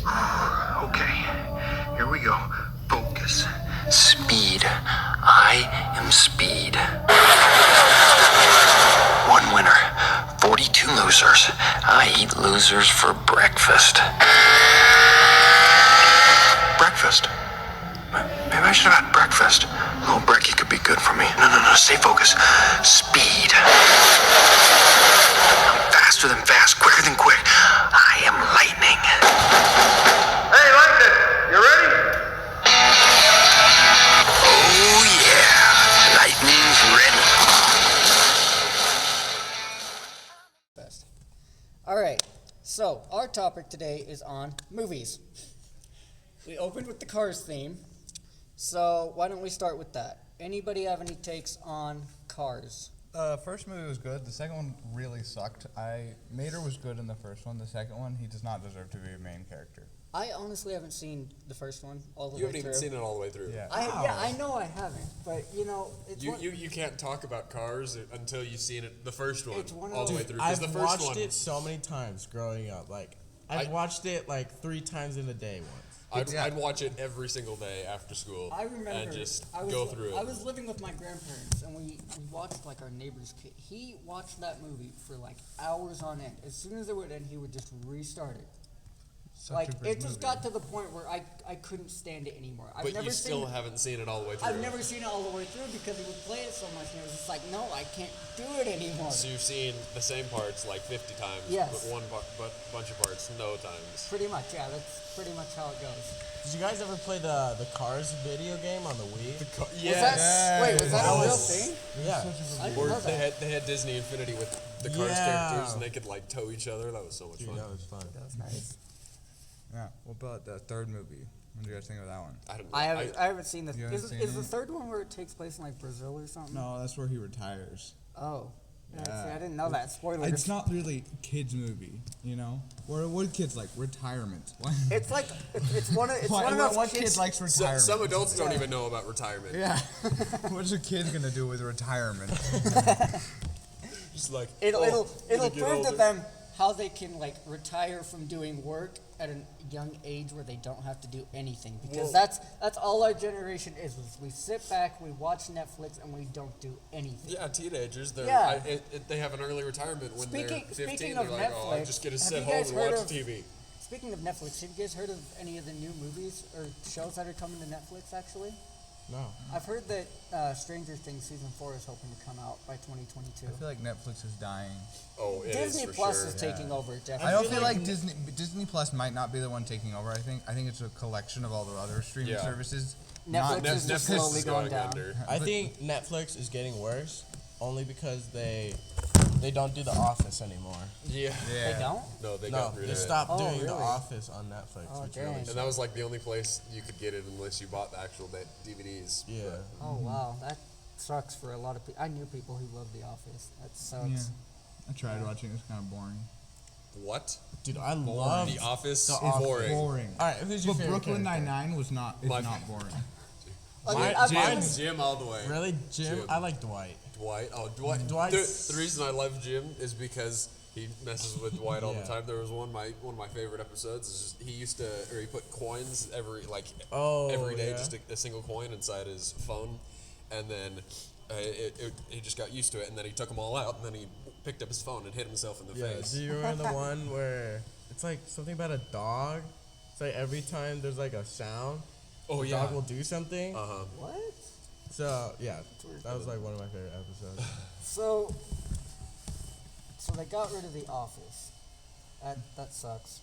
Okay, here we go. Focus. Speed. I am speed. One winner, 42 losers. I eat losers for breakfast. Breakfast? Maybe I should have had breakfast. A little brekkie could be good for me. No, stay focused. Speed. I'm faster than fast, quicker than quick. I am lightning. Hey, Lightning, you ready? Oh, yeah. Lightning's ready. Best. All right, so our topic today is on movies. We opened with the Cars theme, so why don't we start with that? Anybody have any takes on Cars? First movie was good. The second one really sucked. Mater was good in the first one. The second one, he does not deserve to be a main character. I honestly haven't seen the first one all the You way haven't through. even seen it all the way through. Yeah. I know I haven't, but you know, it's You can't talk about Cars until you've seen it, the first one, It's one of all the those- way through. 'Cause I've the first watched one, it so many times growing up. Like I've watched it like 3 times in a day once. I'd watch it every single day after school. I remember and just I was, go through it. I was living with my grandparents, and we watched like our neighbor's kid. He watched that movie for like hours on end. As soon as it would end, he would just restart it. Such a great it just movie. got to the point where I couldn't stand it anymore. But you still haven't seen it all the way through. I've never seen it all the way through because he would play it so much, and it was just like, no, I can't do it anymore. So you've seen the same parts like 50 times, Yes. but bunch of parts no times. Pretty much, yeah. That's pretty much how it goes. Did you guys ever play the Cars video game on the Wii? Wait, was that a real thing? Yeah. I didn't Or know they that. had Disney Infinity with the Cars Yeah. characters, and they could like tow each other. That was so much Dude, fun. that was fun. That was nice. Yeah. What about the third movie? What do you guys think of that one? I don't know. I haven't seen this. You haven't seen Is the it? third one where it takes place in like Brazil or something? No, that's where he retires. Oh. Yeah. See, Yeah. I didn't know that. Spoilers. It's not really a kids movie, you know. What do kids like? Retirement. It's like it's one of those what kids. kid likes retirement? Some adults don't even know about retirement. Yeah. What's a kid gonna do with retirement? Just like It'll get prove to older. them how they can like retire from doing work at a young age where they don't have to do anything, because that's all our generation is we sit back, we watch Netflix, and we don't do anything. Yeah, teenagers. Yeah. They have an early retirement when they're 15. Speaking They're of like, oh, I'm Netflix, just gonna have sit you home guys and heard watch of- TV. Speaking of Netflix, have you guys heard of any of the new movies or shows that are coming to Netflix actually? No. I've heard that Stranger Things season 4 is hoping to come out by 2022. I feel like Netflix is dying. Oh, it is Disney for Plus sure. is taking over, I definitely. don't feel like Disney Plus might not be the one taking over. I think it's a collection of all the other streaming Yeah. services. Netflix is just Netflix slowly is going down. under. I think Netflix is getting worse only because they don't do The Office anymore. Yeah. They don't? No, they No, got rid they of it. stopped Oh, doing The really? Office on Netflix, Oh, which dang. really And that was like the only place you could get it unless you bought the actual DVDs. yeah. Oh wow, that sucks for a lot of people. I knew people who loved The Office. That sucks. Yeah. I tried watching. It was kind of boring. What? Dude, I love The Office? The is Office. boring. Boring. All right, who's your But favorite Brooklyn character? Nine-Nine was not. It's My- not boring. I mean, Mine- I've Jim- always- Jim all the way. Really, Jim? Jim. I like Dwight. Dwight. Oh, Dwight. Dwight's- The reason I love Jim is because he messes with Dwight all Yeah. the time. There was one of my favorite episodes. Is just, he put coins every day, yeah. just a single coin inside his phone, and then he just got used to it, and then he took them all out, and then he picked up his phone and hit himself in the Yeah, face. do you remember the one where it's like something about a dog? It's like every time there's like a sound, Oh the yeah. dog will do something. What? So yeah, that was like one of my favorite episodes. So they got rid of The Office. That sucks.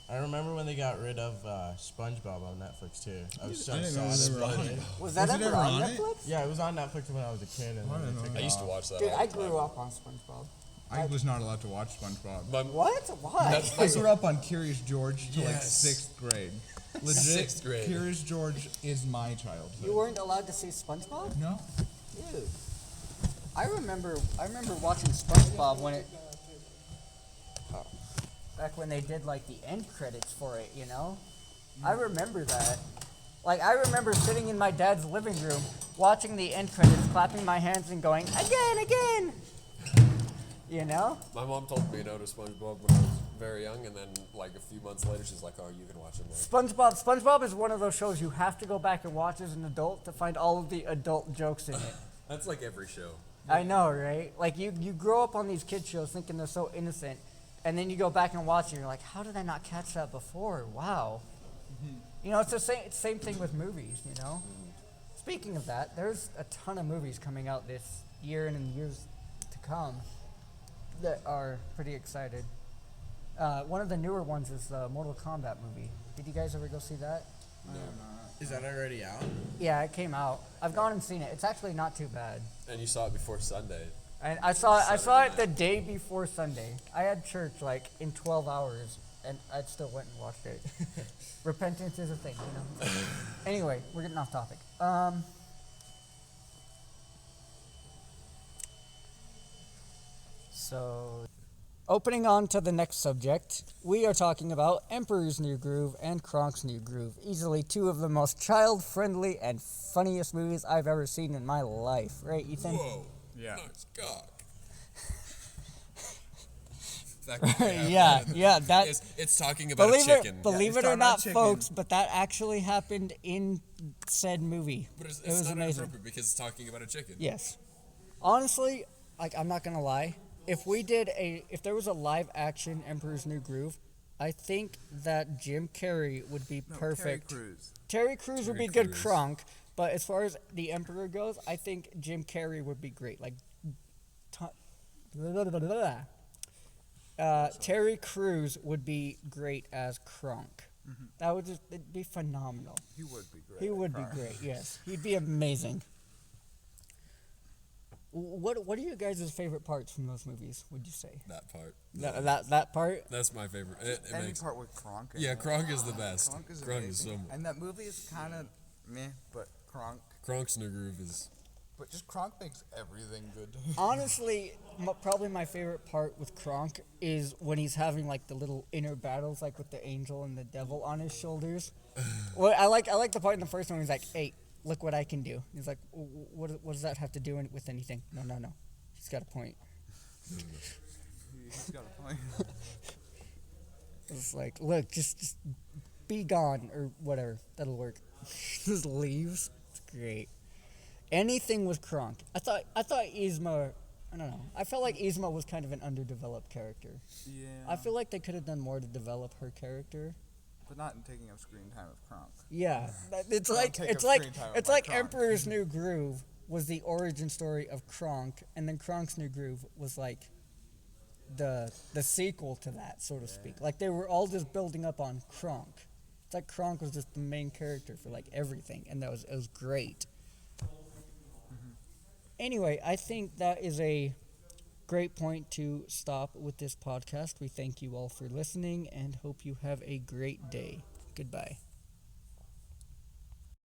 I remember when they got rid of SpongeBob on Netflix too. I was so I didn't know sad. they were on it. Was that Was it ever ever on on it? Netflix? Yeah, it was on Netflix when I was a kid, and then didn't they took know it I used to off. watch that. Dude, all I the grew time. up on SpongeBob. I was not allowed to watch SpongeBob. What? Why? I grew up on Curious George till like Yes. 6th grade. Legit, 6th grade. Curious George is my childhood. You weren't allowed to see SpongeBob? No? Dude. I remember watching SpongeBob when it back when they did like the end credits for it, you know? I remember that. Like I remember sitting in my dad's living room watching the end credits, clapping my hands and going, "Again, again." You know? My mom told me no to SpongeBob when I was very young, and then like a few months later, she's like, "Oh, you can watch it now." SpongeBob is one of those shows you have to go back and watch as an adult to find all of the adult jokes in it. That's like every show. I know, right? Like you grow up on these kid shows thinking they're so innocent, and then you go back and watch it and you're like, how did I not catch that before? Wow. You know, it's the same thing with movies, you know? Speaking of that, there's a ton of movies coming out this year and in years to come that are pretty excited. One of the newer ones is the Mortal Kombat movie. Did you guys ever go see that? Is that already out? Yeah, it came out. I've gone and seen it. It's actually not too bad. And you saw it before Sunday. And I saw it Saturday the day before Sunday. I had church like in 12 hours, and I still went and watched it. Repentance is a thing, you know. Anyway, we're getting off topic. So, opening on to the next subject, we are talking about Emperor's New Groove and Kronk's New Groove. Easily two of the most child-friendly and funniest movies I've ever seen in my life. Right, Ethan? Whoa. Yeah. Nice cock. Yeah, that. It's talking about a chicken. Believe it talking or about not, chicken. folks, but that actually happened in said movie. But it's It was not amazing. inappropriate because it's talking about a chicken. Yes. Honestly, like I'm not gonna lie. If there was a live action Emperor's New Groove, I think that Jim Carrey would be perfect. Terry Crews would be good Crews. Kronk, but as far as the Emperor goes, I think Jim Carrey would be great. Like, Terry Crews would be great as Kronk. That would it'd be phenomenal. He would be great. He would be great. Yes, he'd be amazing. What are your guys' favorite parts from those movies? Would you say That part. that part? That's my favorite. It Any makes. part with Kronk. in Yeah, it. Kronk is the best. Kronk is Kronk amazing. is so. And that movie is kind of meh, but Kronk's New Groove is. But just Kronk makes everything good. Honestly, probably my favorite part with Kronk is when he's having like the little inner battles, like with the angel and the devil on his shoulders. Well, I like the part in the first one where he's like, "Hey, look what I can do." He's like, "What does that have to do with anything?" No. He's got a point. He's got a point. It's like, look, just be gone or whatever. That'll work. Just leaves. It's great. Anything with Kronk. I thought Yzma. I don't know. I felt like Yzma was kind of an underdeveloped character. Yeah. I feel like they could have done more to develop her character. But not in taking up screen time with Kronk. Yeah, it's Don't like take it's up like screen time with it's my like Kronk. Emperor's New Groove was the origin story of Kronk, and then Kronk's New Groove was like the sequel to that, so to speak. Like they were all just building up on Kronk. It's like Kronk was just the main character for like everything, and it was great. Anyway, I think that is a great point to stop with this podcast. We thank you all for listening and hope you have a great day. Goodbye.